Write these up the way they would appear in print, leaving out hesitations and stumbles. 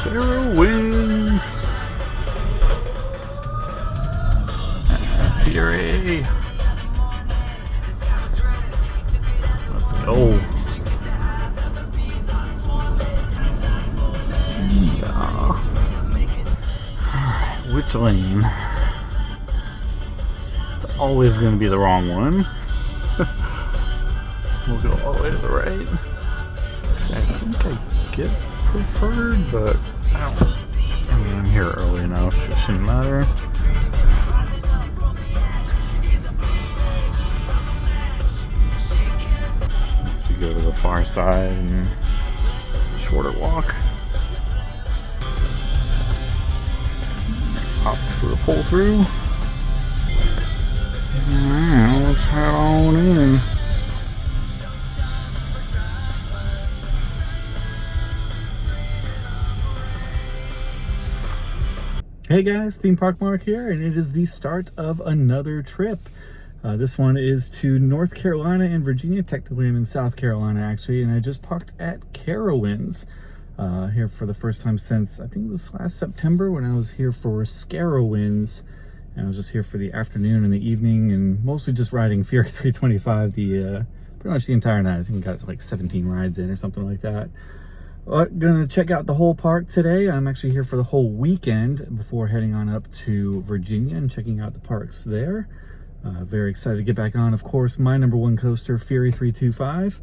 Carowinds. Fury. Let's go. Yeah. Alright, which lane? It's always going to be the wrong one. We'll go all the way to the right. I think I get preferred, but I mean, I'm here early enough, it shouldn't matter. If you go to the far side, and it's a shorter walk. Opt for a pull through. Alright, let's head on in. Hey guys, Theme Park Mark here, and it is the start of another trip. This one is to North Carolina and Virginia. Technically I'm in South Carolina actually, and I just parked at Carowinds here for the first time since, I think it was last September when I was here for Carowinds. And I was just here for the afternoon and the evening, and mostly just riding Fury 325 pretty much the entire night. I think I got like 17 rides in or something like that. But gonna check out the whole park today. I'm actually here for the whole weekend before heading on up to Virginia and checking out the parks there. Very excited to get back on, of course, my #1 coaster, Fury 325.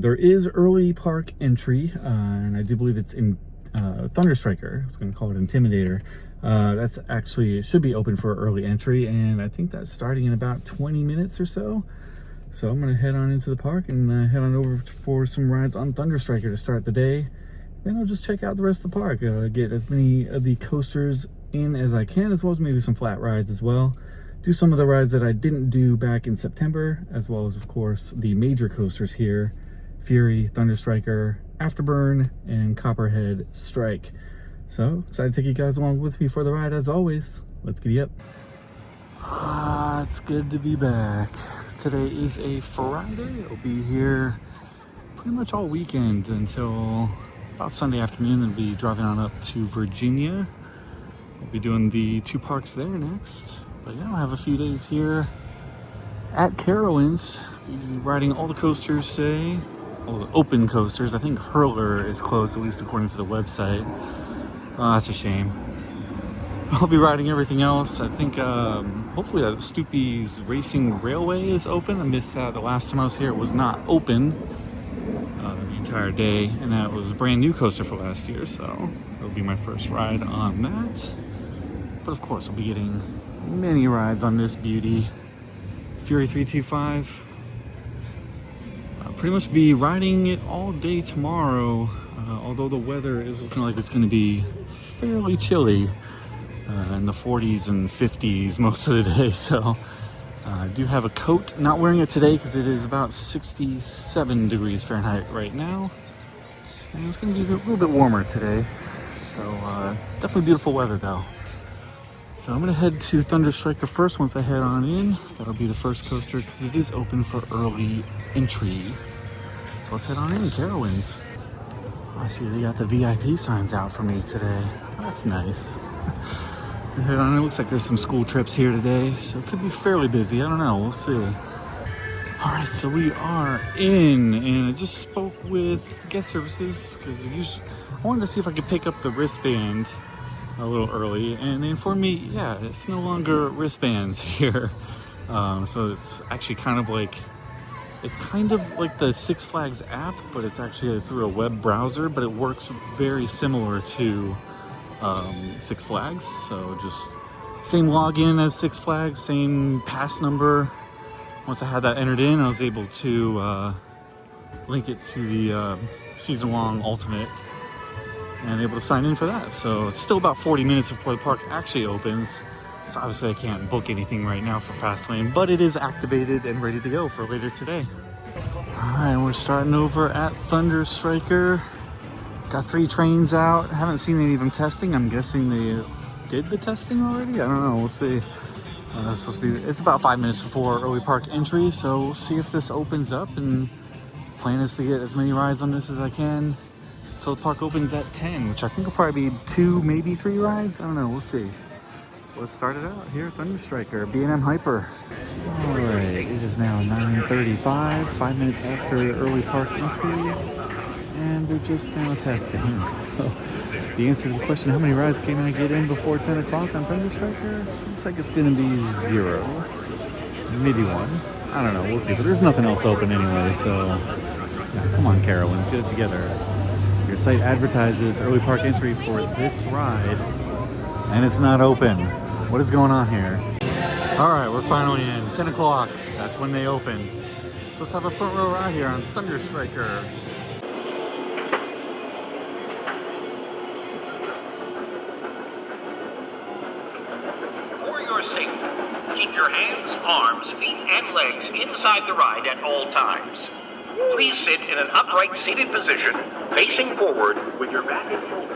There is early park entry, and I do believe it's in Thunderstriker. I was gonna call it Intimidator. That's actually, it should be open for early entry, and I think that's starting in about 20 minutes or so. So I'm going to head on into the park and head on over for some rides on Thunderstriker to start the day. Then I'll just check out the rest of the park, get as many of the coasters in as I can, as well as maybe some flat rides as well. Do some of the rides that I didn't do back in September, as well as, of course, the major coasters here: Fury, Thunderstriker, Afterburn, and Copperhead Strike. So excited to take you guys along with me for the ride as always. Let's giddy up. It's good to be back. Today is a Friday. I'll be here pretty much all weekend until about Sunday afternoon. Then I'll be driving on up to Virginia. I'll be doing the 2 parks there next. But yeah, I'll have a few days here at Carowinds. I'll be riding all the coasters today, all the open coasters. I think Hurler is closed, at least according to the website. Oh, that's a shame. I'll be riding everything else. I think hopefully that Snoopy's Racing Railway is open. I missed that the last time I was here. It was not open the entire day, and that was a brand new coaster for last year, so it'll be my first ride on that. But of course I'll be getting many rides on this beauty, Fury 325. I'll pretty much be riding it all day tomorrow, although the weather is looking like it's going to be fairly chilly. In the 40s and 50s most of the day, so I do have a coat. Not wearing it today because it is about 67 degrees Fahrenheit right now, and it's going to be a little bit warmer today, so definitely beautiful weather though. So I'm going to head to Thunderstriker first once I head on in. That'll be the first coaster because it is open for early entry. So let's head on in, Carowinds. I see they got the VIP signs out for me today. That's nice. Head on. It looks like there's some school trips here today, so it could be fairly busy. I don't know. We'll see. All right, so we are in, and I just spoke with guest services because I wanted to see if I could pick up the wristband a little early, and they informed me, yeah, it's no longer wristbands here. So it's actually kind of like the Six Flags app, but it's actually through a web browser, but it works very similar to Six Flags. So just same login as Six Flags, same pass number. Once I had that entered in, I was able to link it to the season-long ultimate and able to sign in for that. So it's still about 40 minutes before the park actually opens. So obviously I can't book anything right now for Fastlane, but it is activated and ready to go for later today. Alright, we're starting over at Thunderstriker. Got 3 trains out. Haven't seen any of them testing. I'm guessing they did the testing already? I don't know. We'll see. It's supposed to be, it's about 5 minutes before early park entry, so we'll see if this opens up, and plan is to get as many rides on this as I can So the park opens at 10, which I think will probably be 2, maybe 3 rides. I don't know, we'll see. Let's start it out here at Thunderstriker, B&M Hyper. All right, it is now 9:35, 5 minutes after early park entry, and they're just now testing. So the answer to the question, how many rides can I get in before 10 o'clock on Thunderstriker? Looks like it's gonna be 0, maybe 1. I don't know, we'll see. But there's nothing else open anyway, so yeah, come on, Carowinds, get it together. Your site advertises early park entry for this ride, and it's not open. What is going on here? All right, we're finally in. 10 o'clock, that's when they open. So let's have a front row ride here on Thunderstriker. For your safety, keep your hands, arms, feet, and legs inside the ride at all times. Please sit in an upright seated position, facing forward with your back and shoulders.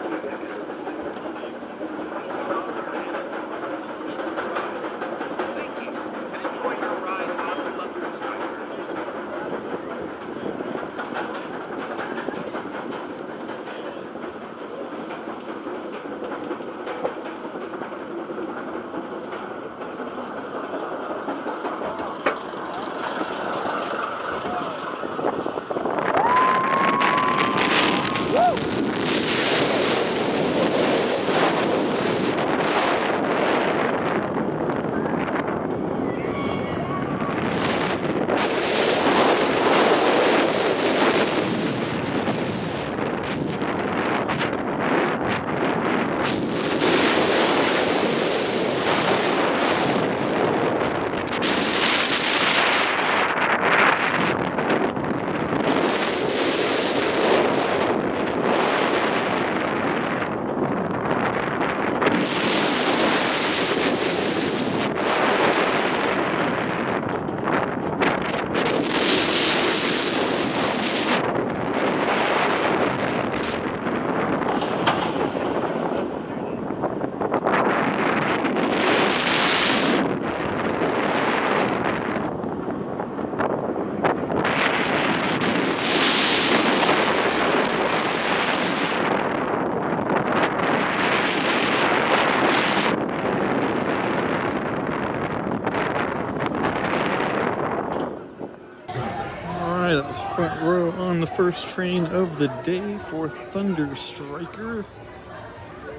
That was front row on the first train of the day for Thunderstriker.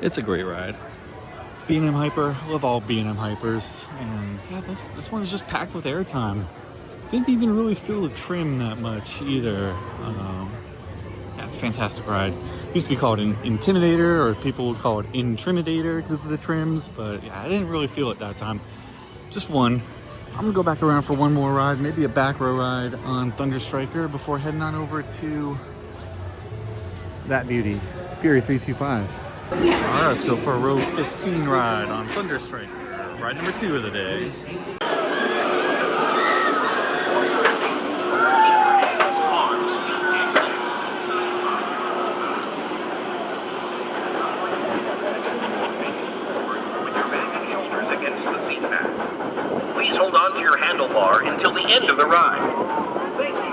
It's a great ride. It's B&M Hyper. I love all B&M Hypers. And yeah, this one is just packed with airtime. Didn't even really feel the trim that much either. Yeah, it's a fantastic ride. It used to be called an Intimidator, or people would call it Intimidator because of the trims, but yeah, I didn't really feel it that time. Just one. I'm gonna go back around for one more ride, maybe a back row ride on Thunderstriker before heading on over to that beauty, Fury 325. All right, let's go for a row 15 ride on Thunderstriker, ride number 2 of the day. Please hold on to your handlebar until the end of the ride. Thank you.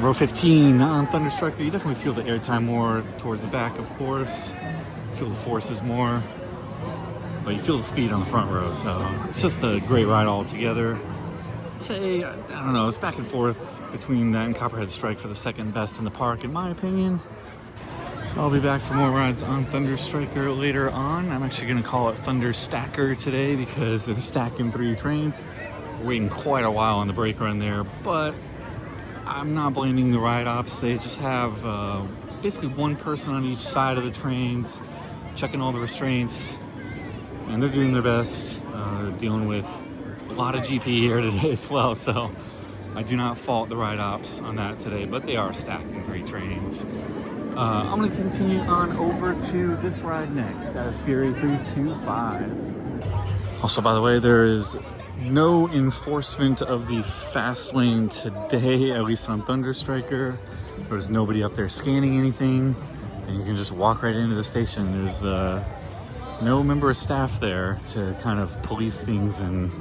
row 15 on Thunderstriker, you definitely feel the airtime more towards the back, of course. You feel the forces more, but you feel the speed on the front row, so it's just a great ride altogether. I'd say, I don't know, it's back and forth between that and Copperhead Strike for the second best in the park, in my opinion. So I'll be back for more rides on Thunderstriker later on. I'm actually going to call it Thunderstacker today because they're stacking 3 trains. We're waiting quite a while on the brake run there, but I'm not blaming the ride ops. They just have basically one person on each side of the trains checking all the restraints, and they're doing their best. They're dealing with a lot of GP here today as well, so I do not fault the ride ops on that today, but they are stacking 3 trains. I'm going to continue on over to this ride next. That is Fury 325. Also, by the way, there is no enforcement of the fast lane today, at least on Thunderstriker. There's nobody up there scanning anything, and you can just walk right into the station. There's no member of staff there to kind of police things and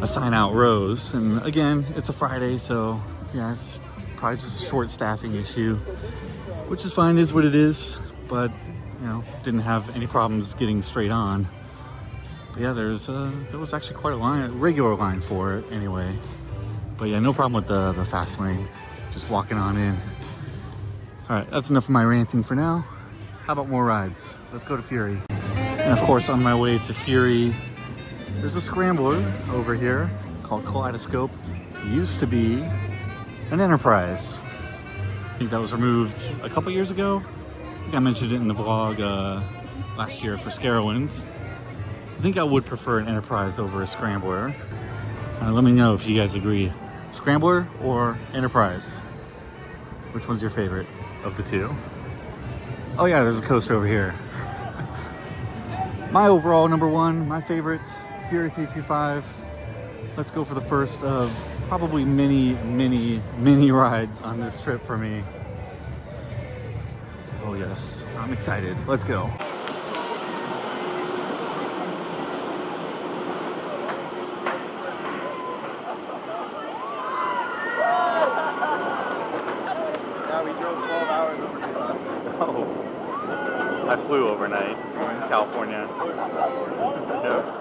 assign out rows. And again, it's a Friday, so yeah, it's probably just a short staffing issue, which is fine, is what it is, but you know, didn't have any problems getting straight on. But yeah, there was actually quite a regular line for it anyway. But yeah, no problem with the fast lane, just walking on in. All right, that's enough of my ranting for now. How about more rides? Let's go to Fury. And of course, on my way to Fury, there's a scrambler over here called Kaleidoscope. It used to be an Enterprise. I think that was removed a couple years ago. I think I mentioned it in the vlog last year for Carowinds. I think I would prefer an Enterprise over a Scrambler. Let me know if you guys agree. Scrambler or Enterprise? Which one's your favorite of the two? Oh yeah, there's a coaster over here. My overall number one, my favorite, Fury 325. Let's go for the first of probably many rides on this trip for me. Oh yes, I'm excited. Let's go. Yeah, we drove 12 hours over here last night. Oh, I flew overnight from California. Yeah.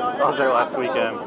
I was there last weekend.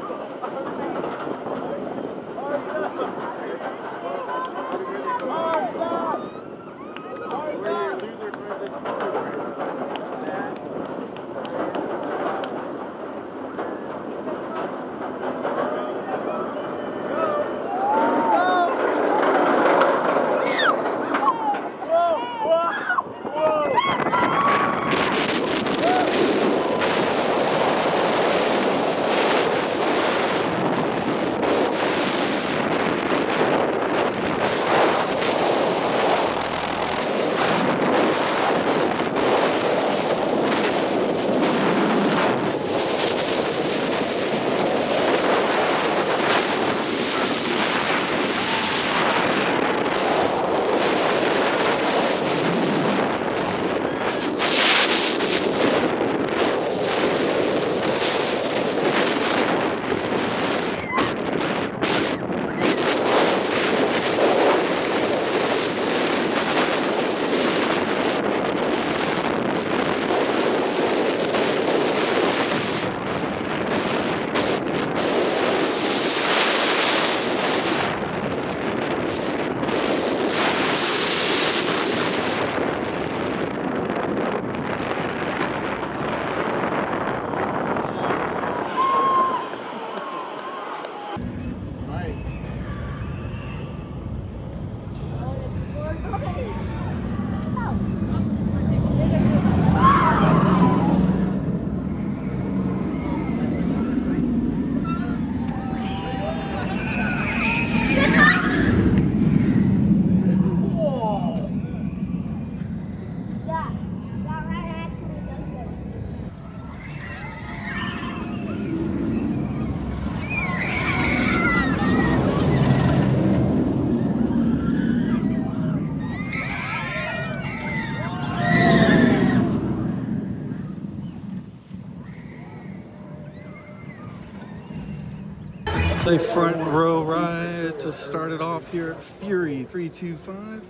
A front row ride to start it off here at Fury 325.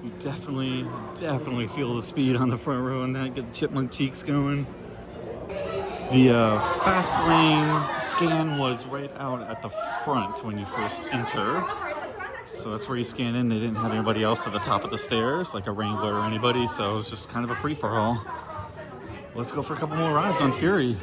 You definitely feel the speed on the front row and that, get the chipmunk cheeks going. The fast lane scan was right out at the front when you first enter. So that's where you scan in. They didn't have anybody else at the top of the stairs, like a Wrangler or anybody, so it was just kind of a free-for-all. Let's go for a couple more rides on Fury.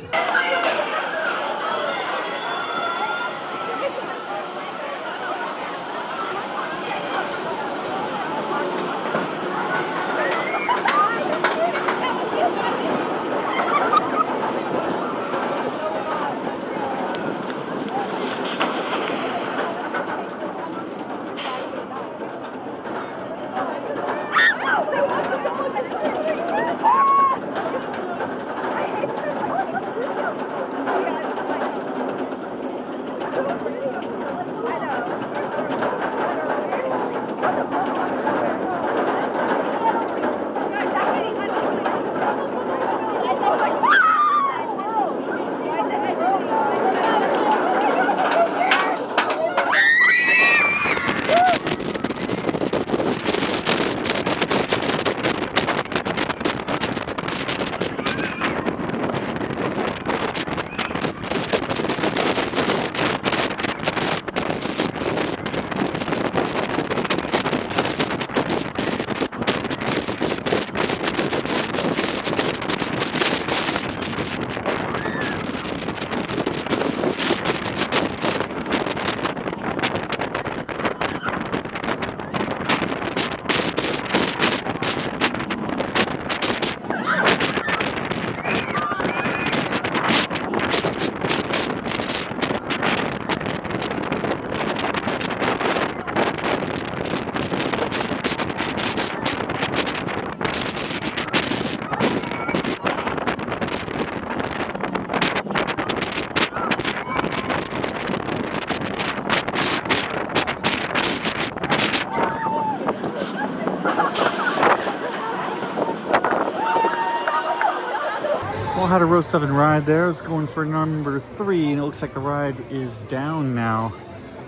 Well, had a row 7 ride there. I was going for number 3, and it looks like the ride is down now.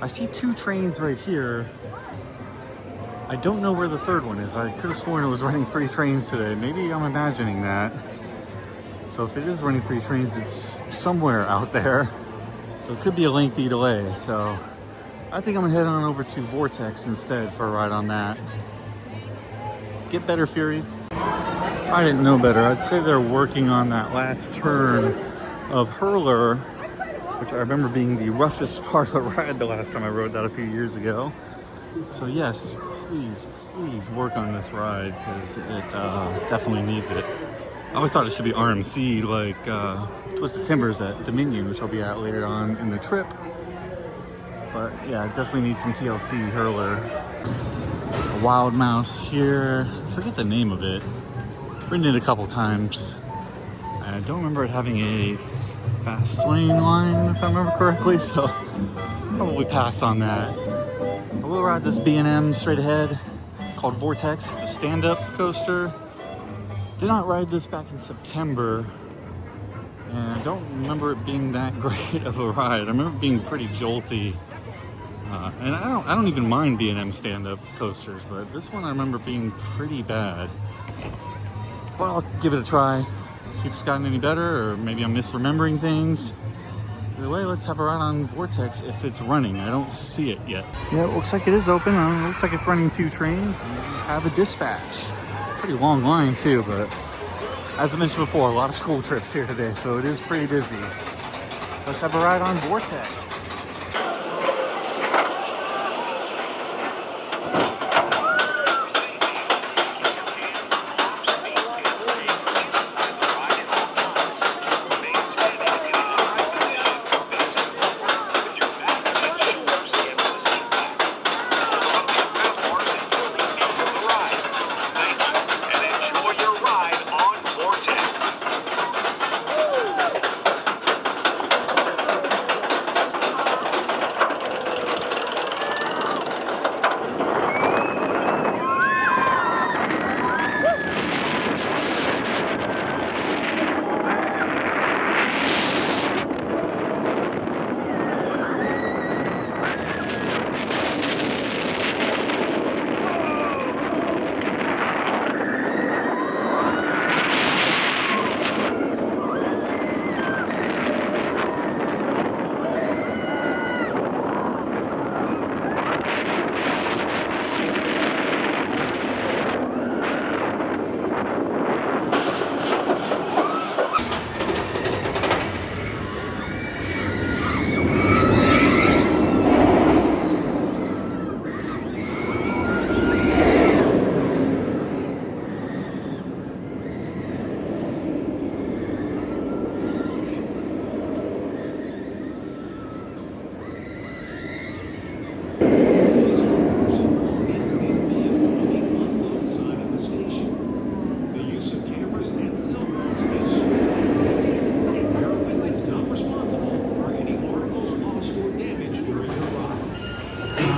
I see 2 trains right here. I don't know where the third one is. I could have sworn it was running 3 trains today. Maybe I'm imagining that. So if it is running 3 trains, it's somewhere out there. So it could be a lengthy delay. So I think I'm gonna head on over to Vortex instead for a ride on that. Get better, Fury. I didn't know better. I'd say they're working on that last turn of Hurler, which I remember being the roughest part of the ride the last time I rode that a few years ago. So yes, please work on this ride because it definitely needs it. I always thought it should be RMC like Twisted Timbers at Dominion, which I'll be at later on in the trip. But yeah, it definitely needs some TLC Hurler. There's a Wild Mouse here. I forget the name of it. Ridden it a couple times. I don't remember it having a fast lane line, if I remember correctly, so probably pass on that. I will ride this B&M straight ahead. It's called Vortex. It's a stand-up coaster. Did not ride this back in September, and I don't remember it being that great of a ride. I remember it being pretty jolty. And I don't even mind B&M stand-up coasters, but this one I remember being pretty bad. Well, I'll give it a try, see if it's gotten any better, or maybe I'm misremembering things. Either way, let's have a ride on Vortex if it's running. I don't see it yet. Yeah, it looks like it is open. It looks like it's running 2 trains. And we have a dispatch. Pretty long line too, but as I mentioned before, a lot of school trips here today, so it is pretty busy. Let's have a ride on Vortex.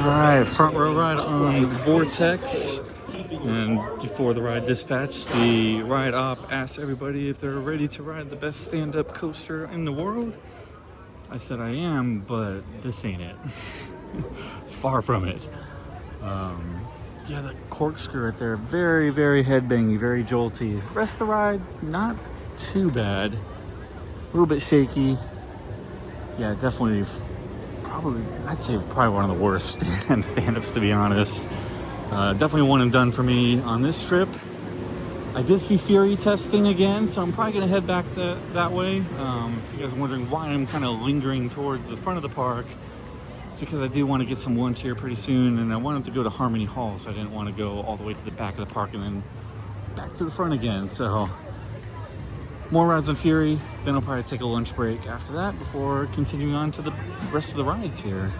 Alright, front row ride on Vortex. And before the ride dispatch, the ride op asked everybody if they're ready to ride the best stand-up coaster in the world. I said I am, but this ain't it. It's far from it. Yeah, that corkscrew right there, very, very headbangy, very jolty. Rest of the ride, not too bad. A little bit shaky. Yeah, definitely, I'd say probably one of the worst stand-ups, to be honest. Definitely one and done for me on this trip. I did see Fury testing again, so I'm probably going to head back that way. If you guys are wondering why I'm kind of lingering towards the front of the park, it's because I do want to get some lunch here pretty soon, and I wanted to go to Harmony Hall, so I didn't want to go all the way to the back of the park and then back to the front again. So more rides on Fury, then I'll probably take a lunch break after that before continuing on to the rest of the rides here.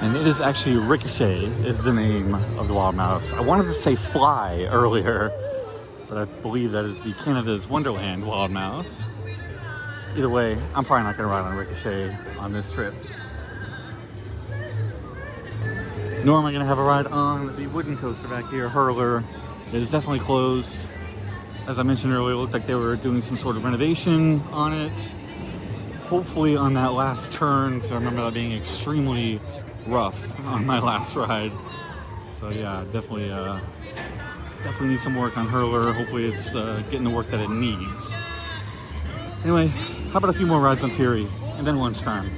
And it is actually Ricochet is the name of the Wild Mouse. I wanted to say Fly earlier, but I believe that is the Canada's Wonderland Wild Mouse. Either way, I'm probably not going to ride on Ricochet on this trip. Nor am I going to have a ride on the wooden coaster back here, Hurler. It is definitely closed. As I mentioned earlier, it looked like they were doing some sort of renovation on it. Hopefully on that last turn, because I remember that being extremely rough on my last ride. So yeah, definitely need some work on Hurler. Hopefully it's getting the work that it needs. Anyway, how about a few more rides on Fury, and then lunchtime.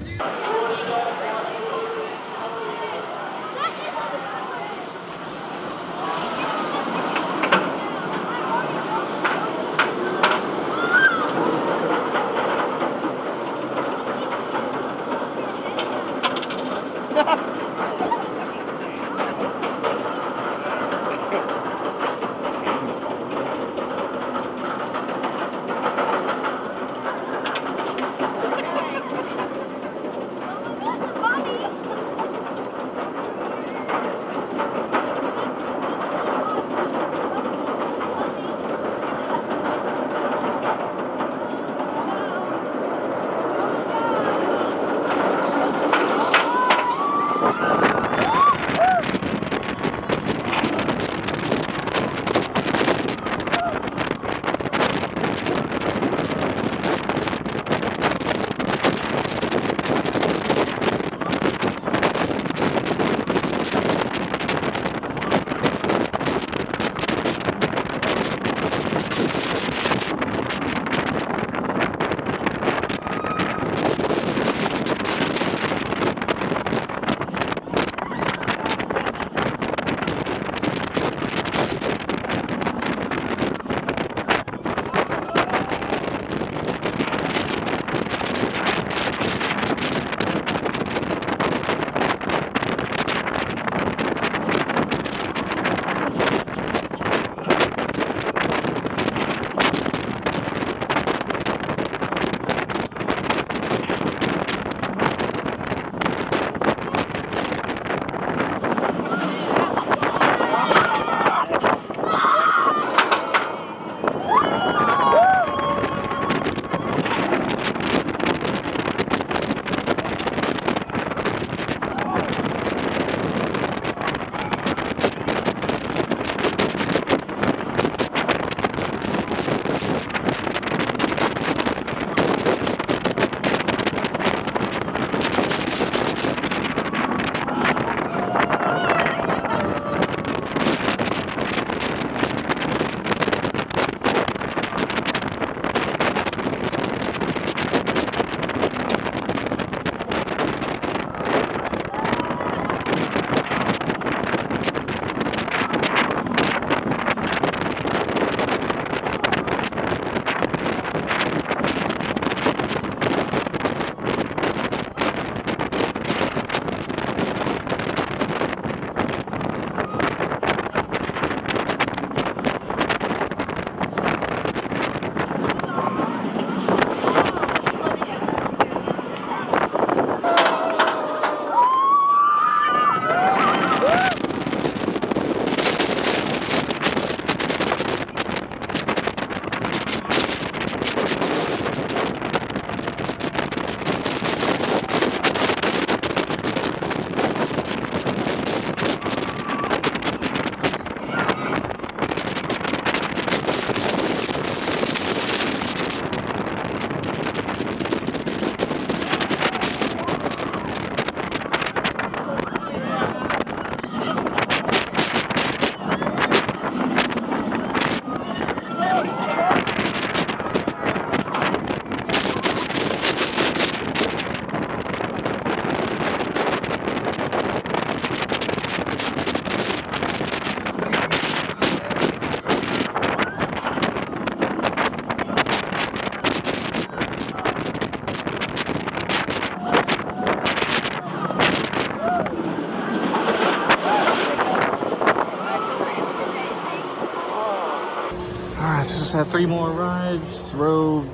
just had 3 more rides. Row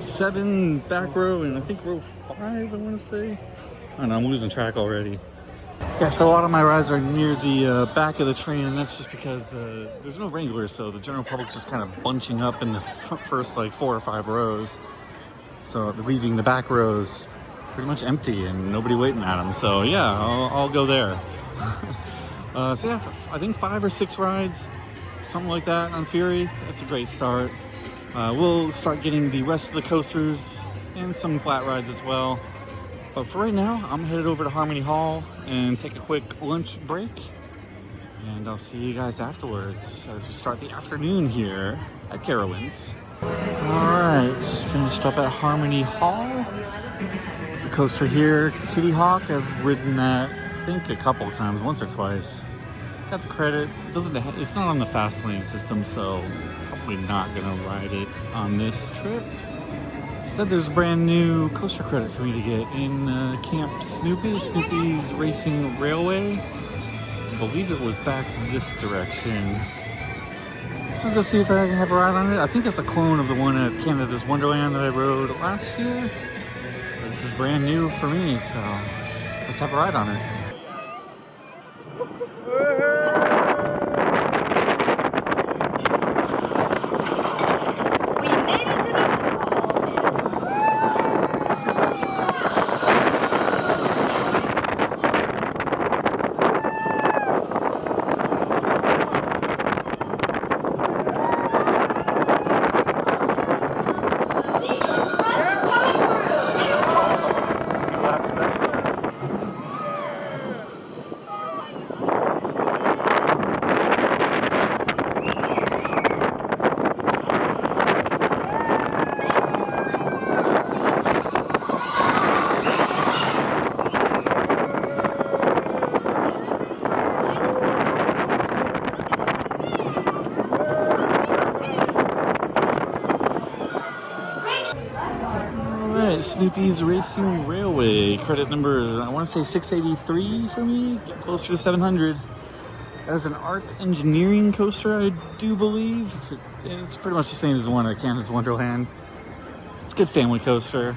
7, back row, and I think row 5, I want to say. I don't know, I'm losing track already. Yeah, so a lot of my rides are near the back of the train, and that's just because there's no regulars, so the general public's just kind of bunching up in the first like 4 or 5 rows. So leaving the back rows pretty much empty and nobody waiting at them. So yeah, I'll go there. So yeah, I think 5 or 6 rides, something like that on Fury. That's a great start. We'll start getting the rest of the coasters and some flat rides as well. But for right now, I'm headed over to Harmony Hall and take a quick lunch break. And I'll see you guys afterwards as we start the afternoon here at Carowinds. Alright, just finished up at Harmony Hall. There's a coaster here, Kitty Hawk. I've ridden that, I think, a couple of times, once or twice. Got the credit. It's not on the fast lane system, so probably not gonna ride it on this trip. Instead, there's a brand new coaster credit for me to get in Camp Snoopy, Snoopy's Racing Railway. I believe it was back this direction. So I'm gonna see if I can have a ride on it. I think it's a clone of the one at Canada's Wonderland that I rode last year. But this is brand new for me, so let's have a ride on it. Snoopy's Racing Railway, credit number, I want to say 683 for me, get closer to 700. As an art engineering coaster, I do believe. It's pretty much the same as the one at Canada's Wonderland. It's a good family coaster,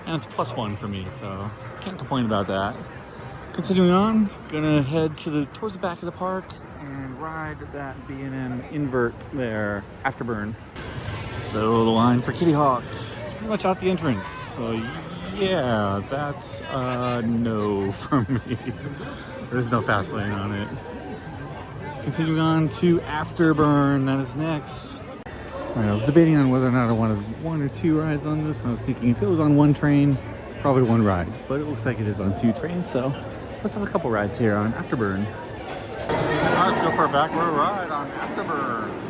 and it's +1 for me, so can't complain about that. Continuing on, gonna head towards the back of the park and ride that B&M invert there, Afterburn. So the line for Kitty Hawk. Pretty much out the entrance, so yeah, that's no for me. There's no fast lane on it. Continuing on to Afterburn, that is next. Alright, I was debating on whether or not I wanted 1 or 2 rides on this, and I was thinking if it was on 1 train, probably 1 ride, but it looks like it is on 2 trains, so let's have a couple rides here on Afterburn. Alright, let's go for a back row ride on Afterburn.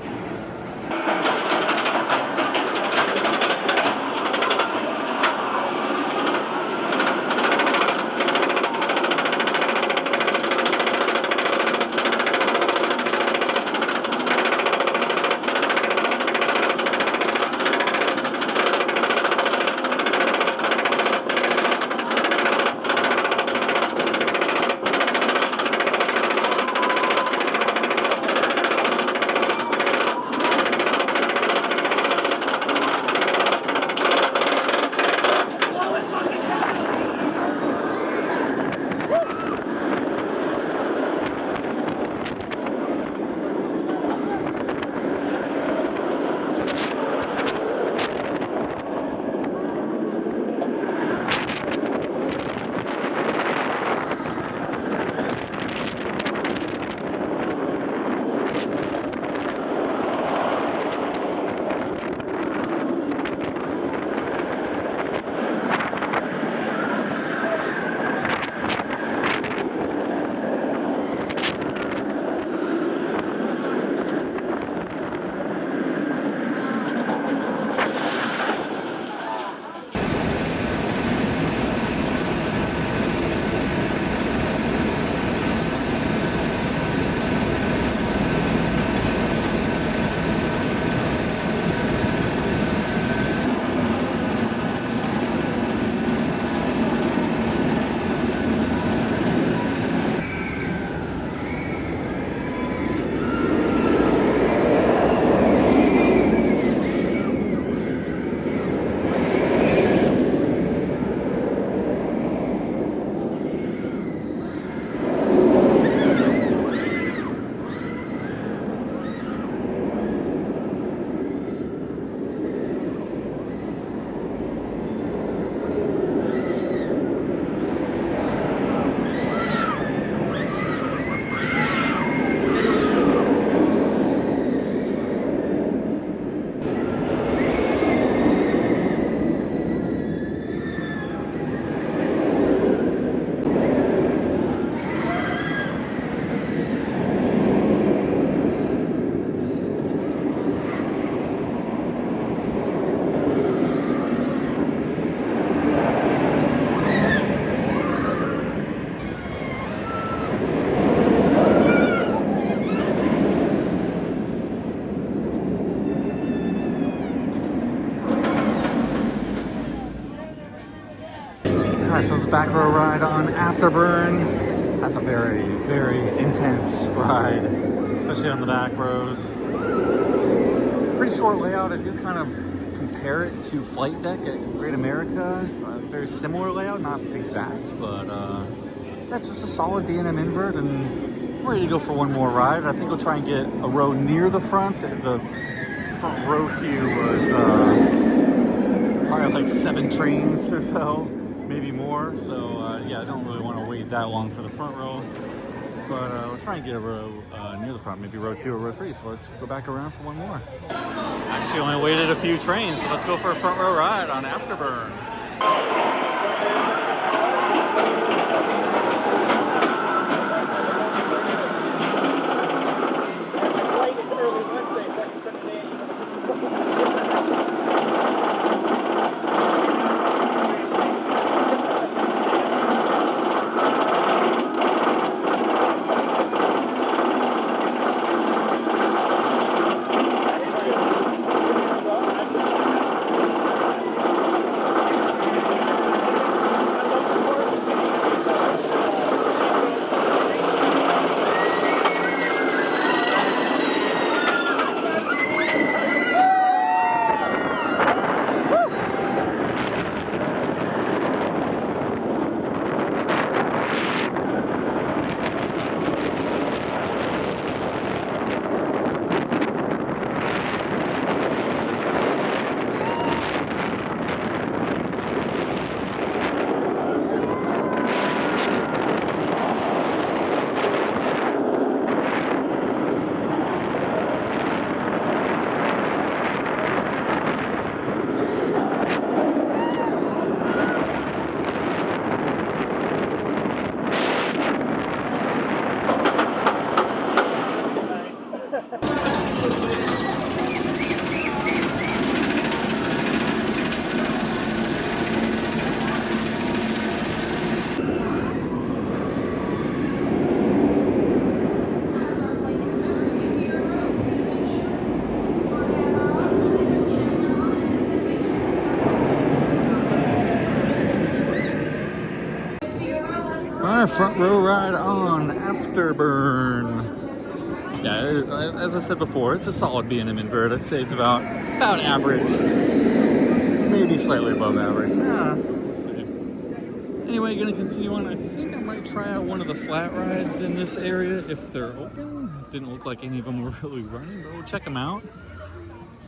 Alright, so it's a back row ride on Afterburn. That's a very, very intense ride, especially on the back rows. Pretty short layout. I do kind of compare it to Flight Deck at Great America. Very similar layout, not exact, but that's just a solid B&M invert, and I'm ready to go for one more ride. I think we'll try and get a row near the front. The front row queue was probably like 7 trains or so, maybe more. So yeah, I don't really want to wait that long for the front row, but we'll try and get a row near the front, maybe row 2 or row 3. So let's go back around for one more. Actually only waited a few trains, so let's go for a front row ride on Afterburn. Alright, front row ride on Afterburn. Yeah, as I said before, it's a solid B&M invert. I'd say it's about average, maybe slightly above average. Yeah, we'll see. Anyway, gonna continue on. I think I might try out one of the flat rides in this area if they're open. Didn't look like any of them were really running, but we'll check them out.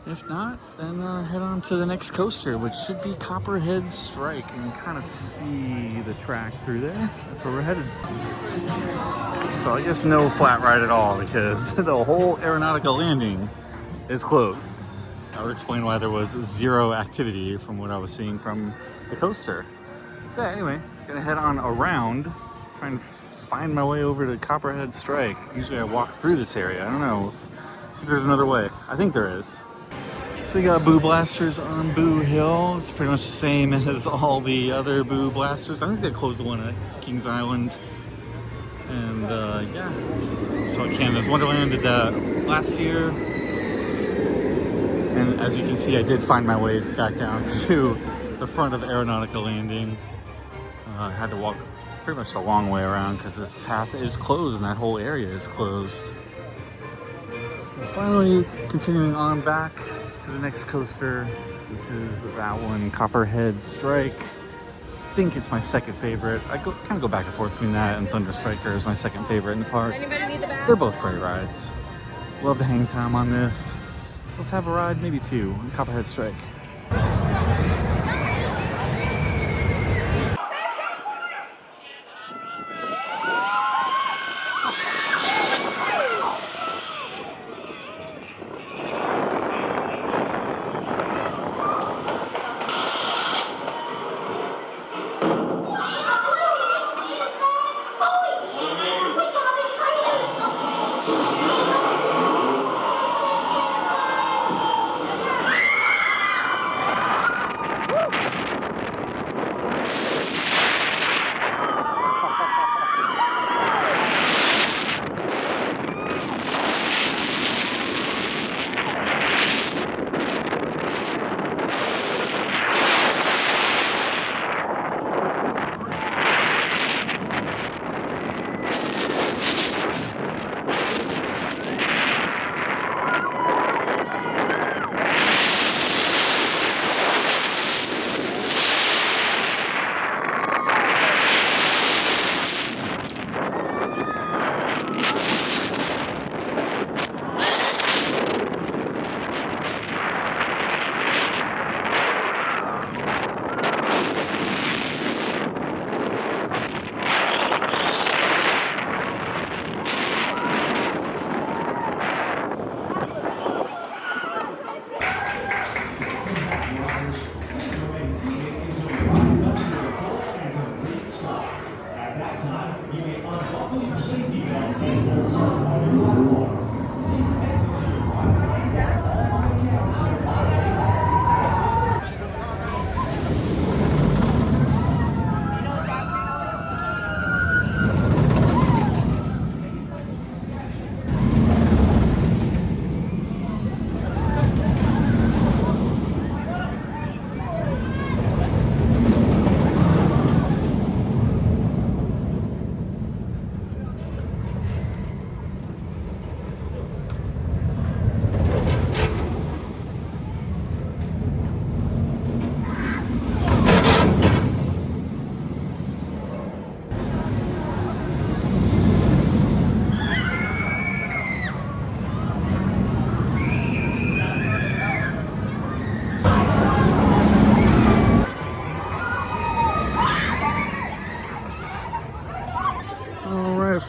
If not, then head on to the next coaster, which should be Copperhead Strike. And you can kind of see the track through there. That's where we're headed. So I guess no flat ride at all, because the whole aeronautical landing is closed. I would explain why there was 0 activity from what I was seeing from the coaster. So anyway, gonna head on around, try and find my way over to Copperhead Strike. Usually I walk through this area. I don't know. Let's see if there's another way. I think there is. So we got Boo Blasters on Boo Hill. It's pretty much the same as all the other Boo Blasters. I think they closed the one at Kings Island. And yeah, so Canada's Wonderland did that last year. And as you can see, I did find my way back down to the front of Aeronautical Landing. I had to walk pretty much a long way around because this path is closed and that whole area is closed. So finally continuing on back to the next coaster, which is that one, Copperhead Strike. I think it's my second favorite. I kind of go back and forth between that and Thunderstriker is my second favorite in the park. Anybody need the bag? They're both great rides. Love the hang time on this. So let's have a ride, maybe 2, on Copperhead Strike.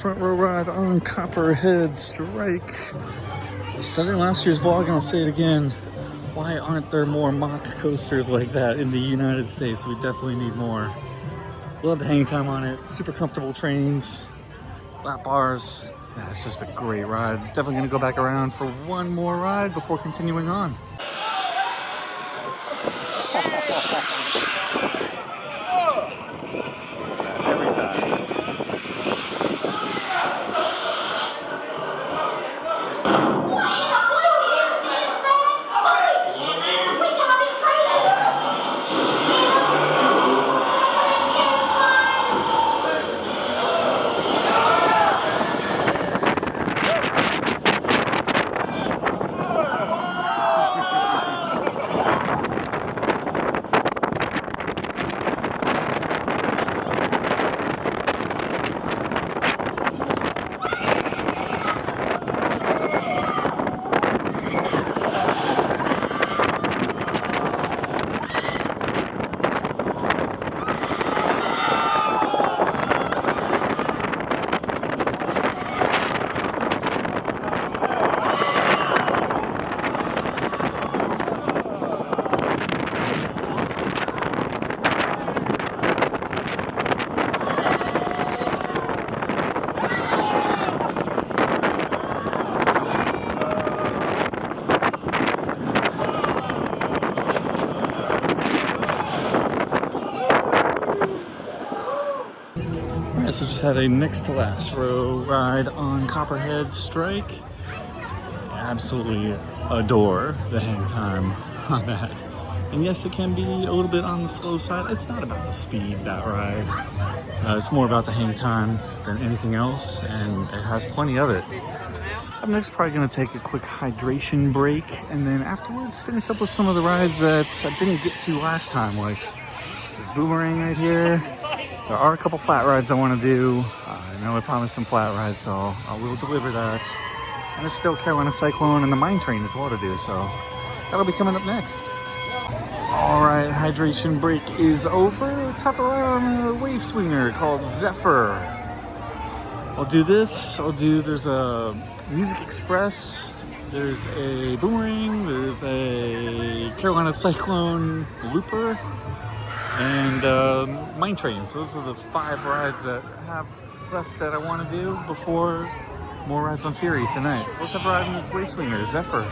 front row ride on Copperhead Strike. I said it in last year's vlog and I'll say it again. Why aren't there more mock coasters like that in the United States? We definitely need more. Love the hang time on it. Super comfortable trains, lap bars. Yeah, it's just a great ride. Definitely gonna go back around for one more ride before continuing on. Every time. So just had a next to last row ride on Copperhead Strike. Absolutely adore the hang time on that. And yes, it can be a little bit on the slow side. It's not about the speed, that ride. It's more about the hang time than anything else, and it has plenty of it. Up next, probably gonna take a quick hydration break, and then afterwards finish up with some of the rides that I didn't get to last time, like this boomerang right here. There are a couple flat rides I want to do. I know I promised some flat rides, so I will deliver that. And there's still Carolina Cyclone and the mine train as well to do, so that'll be coming up next. All right, hydration break is over. Let's hop around a wave swinger called Zephyr. I'll do this. There's a Music Express, there's a boomerang, there's a Carolina Cyclone looper, and mine trains. Those are the 5 rides that I have left that I want to do before more rides on Fury tonight. So let's have a ride in this wave swinger, Zephyr.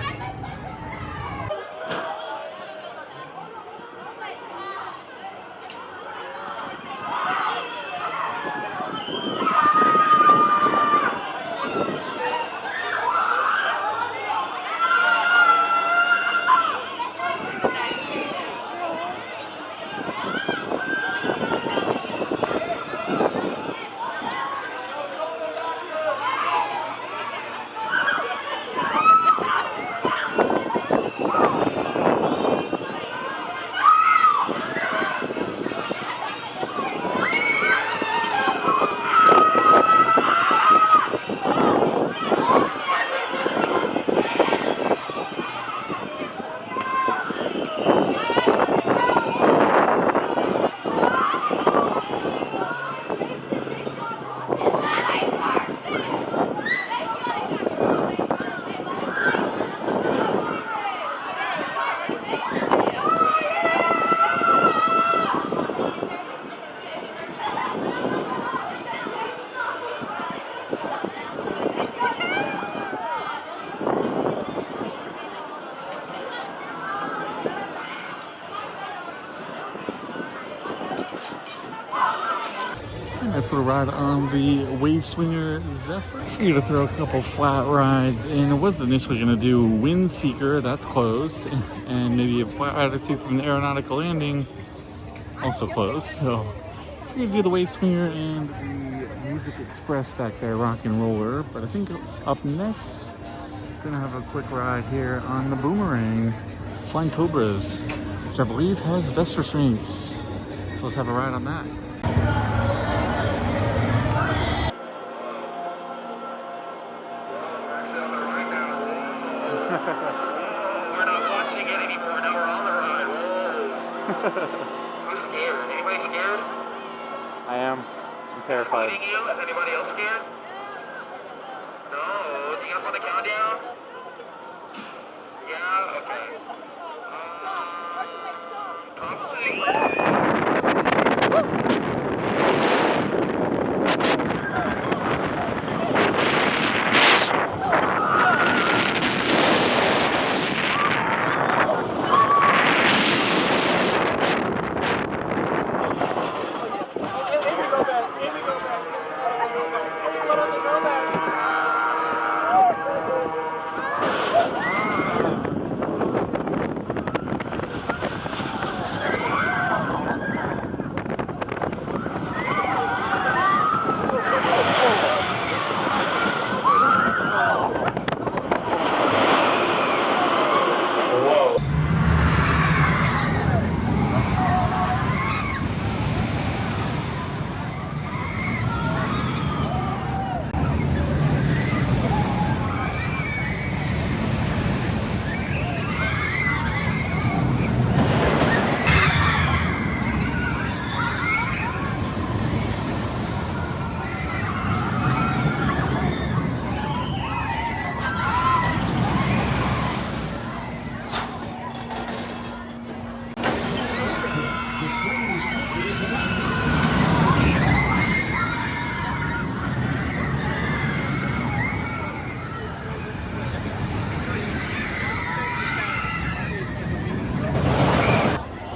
Nice little ride on the wave swinger Zephyr. I figured to throw a couple flat rides in. I was initially going to do Wind Seeker, that's closed, and maybe a flat ride or two from the aeronautical landing, also closed. So I'm going to do the wave swinger and the Music Express back there, rock and roller. But I think up next, I'm going to have a quick ride here on the boomerang, Flying Cobras, which I believe has vest restraints. So let's have a ride on that. We're not watching it anymore, now we're on the ride. Whoa. Who's scared? Anybody scared? I am. I'm terrified. Including you? Is anybody else scared?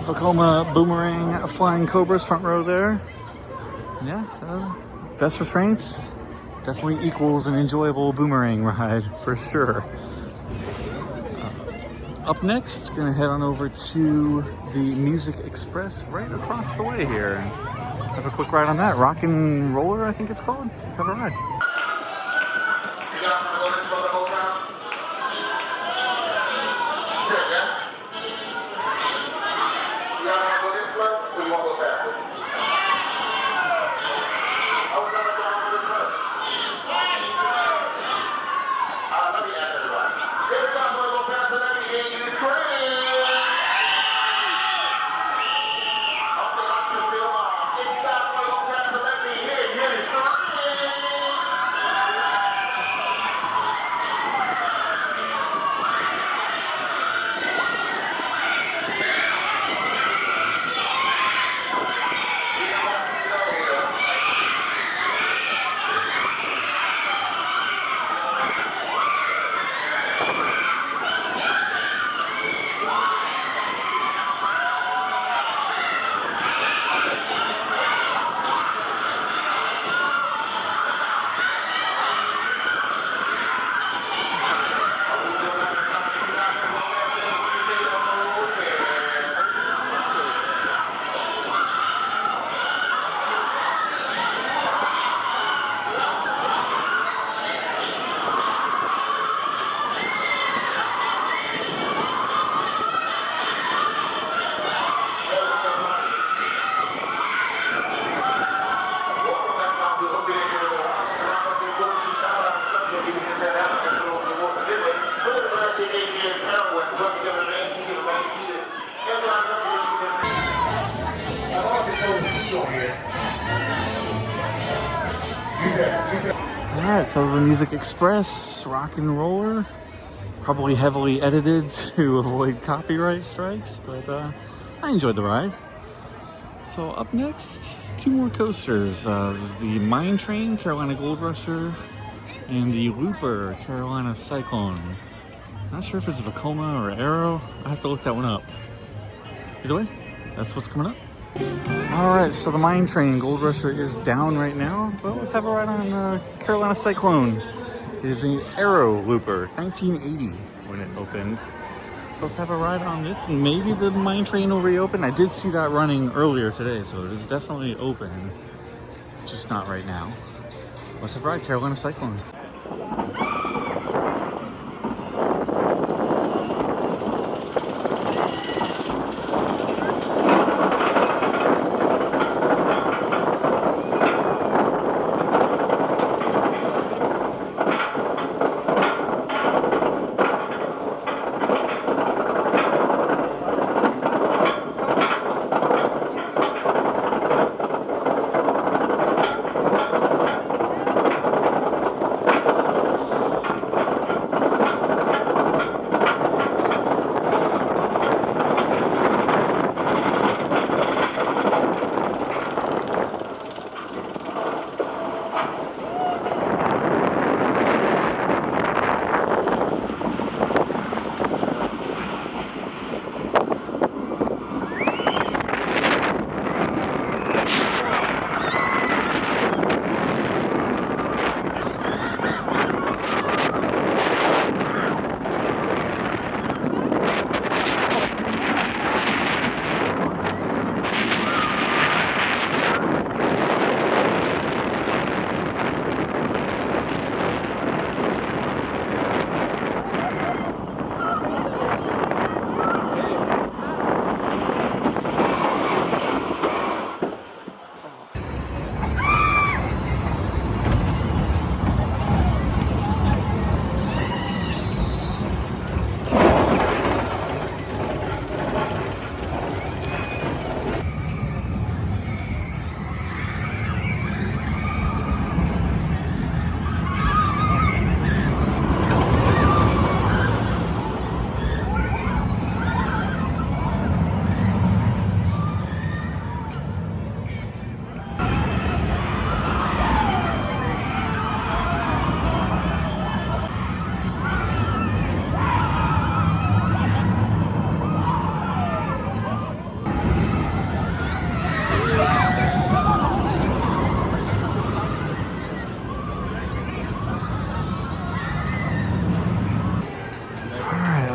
Vekoma Boomerang Flying Cobras front row there. Yeah, so best restraints definitely equals an enjoyable boomerang ride for sure. Up next, gonna head on over to the Music Express right across the way here. Have a quick ride on that. Rockin' Roller, I think it's called. Let's have a ride. Alright, so that was the Music Express Rockin' Roller. Probably heavily edited to avoid copyright strikes, but I enjoyed the ride. So up next, two more coasters. There's the Mine Train, Carolina Gold Rusher, and the Looper, Carolina Cyclone. Not sure if it's Vekoma or Arrow. I have to look that one up. Either way, that's what's coming up. Alright, so the Mine Train Gold Rusher is down right now. Well, let's have a ride on Carolina Cyclone. It is an Arrow Looper, 1980 when it opened. So let's have a ride on this, and maybe the Mine Train will reopen. I did see that running earlier today, so it is definitely open, just not right now. Let's have a ride, Carolina Cyclone.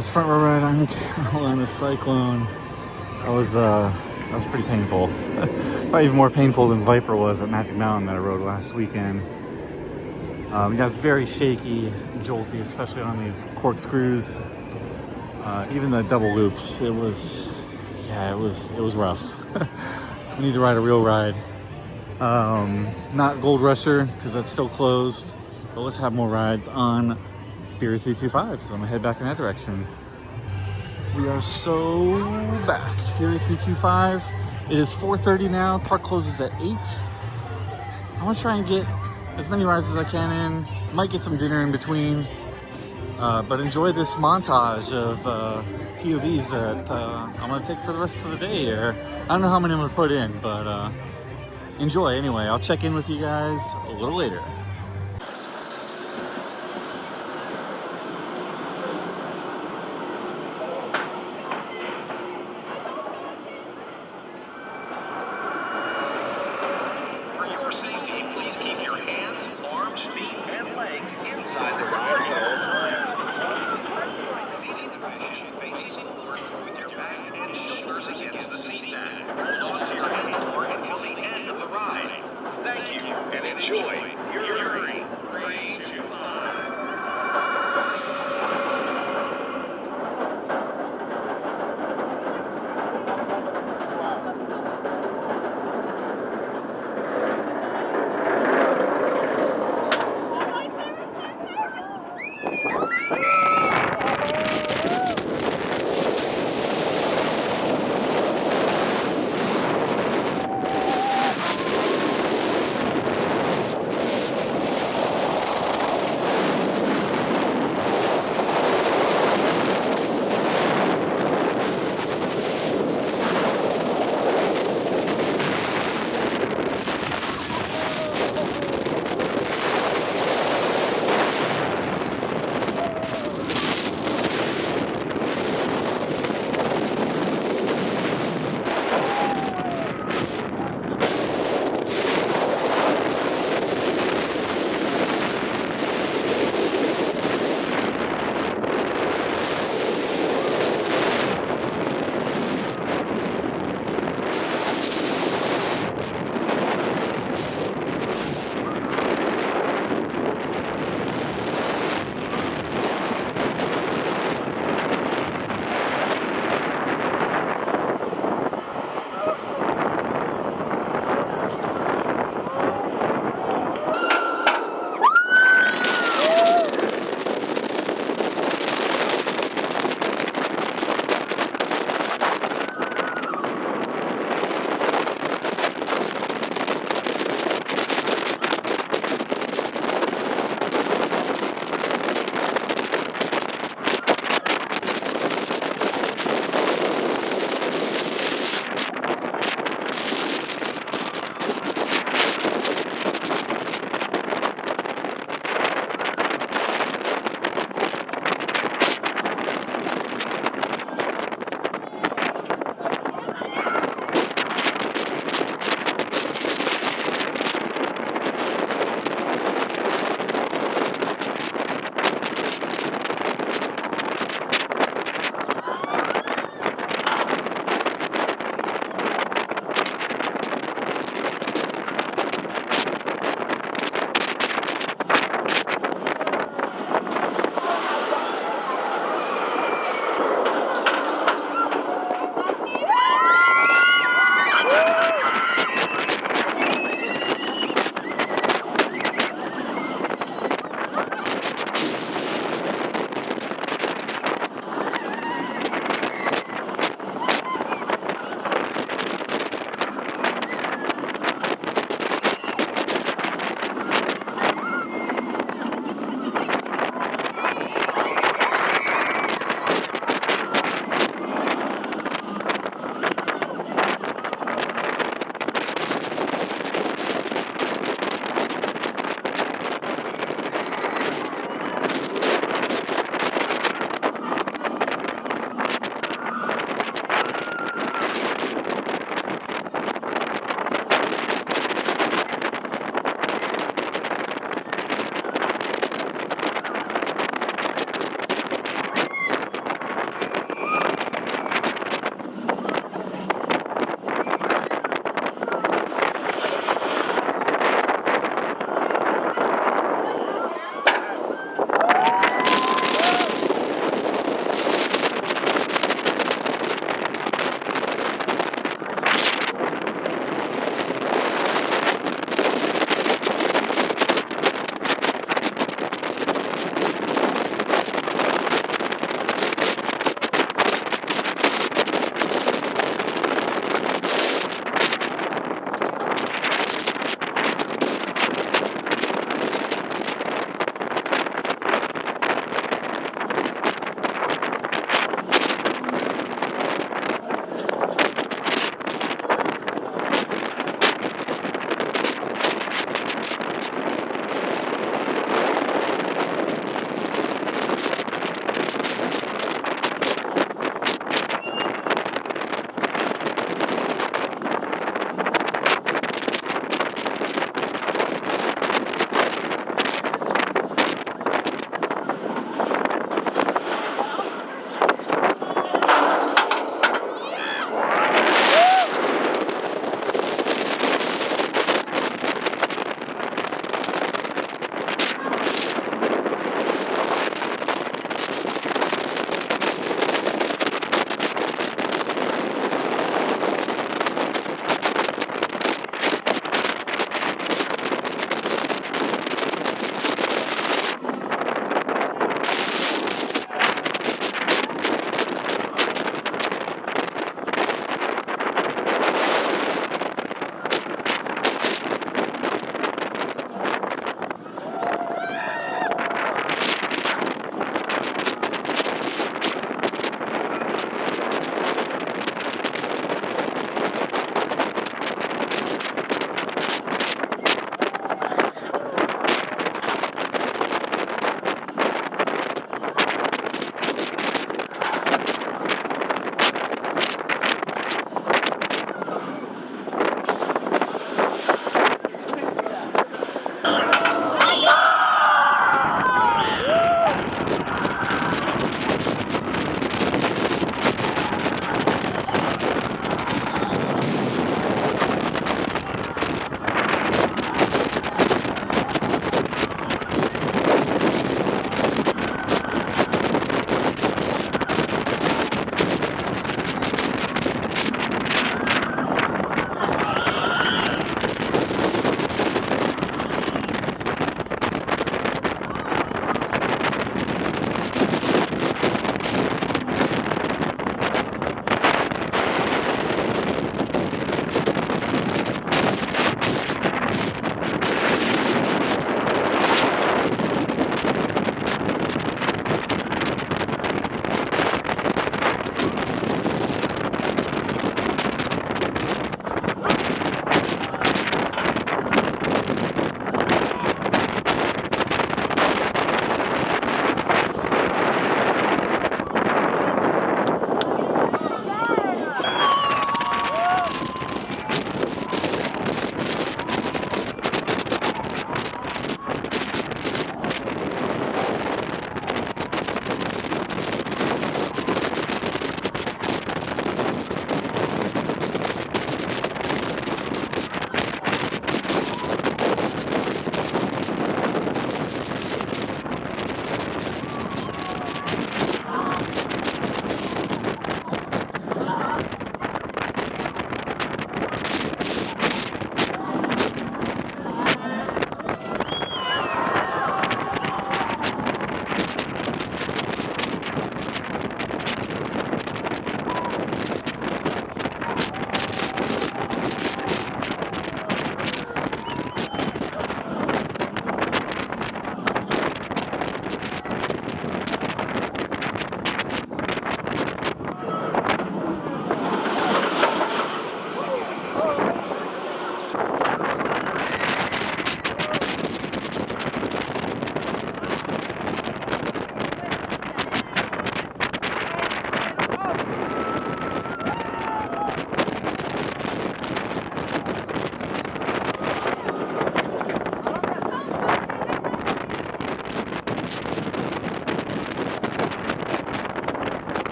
was front row ride on Carolina Cyclone. That was pretty painful. Probably even more painful than Viper was at Magic Mountain that I rode last weekend. Yeah, it's very shaky, jolty, especially on these corkscrews. Even the double loops, it was rough. We need to ride a real ride. Not Gold Rusher, because that's still closed. But let's have more rides on Fury 325. So I'm gonna head back in that direction. We are so back. Fury 325. It is 4:30 now. Park closes at 8. I want to try and get as many rides as I can in. Might get some dinner in between. But enjoy this montage of POVs that I'm going to take for the rest of the day here. I don't know how many I'm going to put in, but enjoy anyway. I'll check in with you guys a little later. For your safety, please keep your hands, arms, feet, and legs inside the ride at all times. Seat position facing forward with your back and shoulders against the seat mat. Hold on to your handlebar until the end of the ride. Thank you and enjoy Fury 325.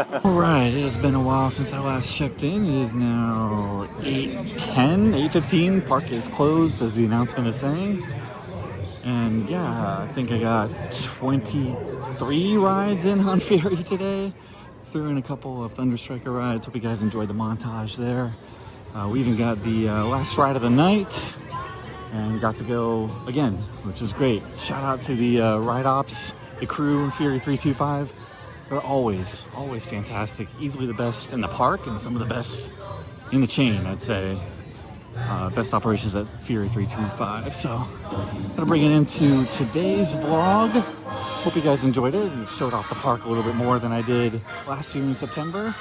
All right, it has been a while since I last checked in. It is now 8:10, 8:15. Park is closed, as the announcement is saying. And yeah, I think I got 23 rides in on Ferry today. Threw in a couple of thunderstriker rides. Hope you guys enjoyed the montage there. We even got the last ride of the night and got to go again, which is great. Shout out to the ride ops, the crew in Ferry 325. They're always fantastic. Easily the best in the park and some of the best in the chain, I'd say. Best operations at Ferry 325. So, gonna bring it into today's vlog. Hope you guys enjoyed it and showed off the park a little bit more than I did last year in September.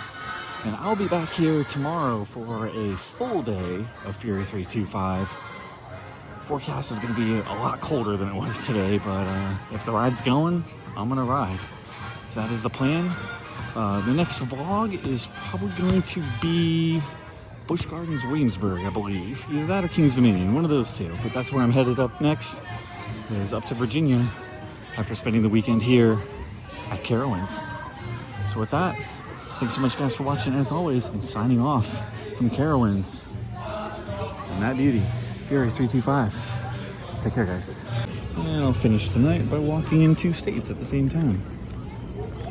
And I'll be back here tomorrow for a full day of Ferry 325. Forecast is gonna be a lot colder than it was today, but if the ride's going, I'm gonna ride. So that is the plan. The next vlog is probably going to be Busch Gardens, Williamsburg, I believe. Either that or Kings Dominion, one of those two. But that's where I'm headed up next, is up to Virginia after spending the weekend here at Carowinds. So with that, thanks so much guys for watching as always, and signing off from Carowinds. And that beauty, Ferry 325. Take care guys. And I'll finish tonight by walking in 2 states at the same time.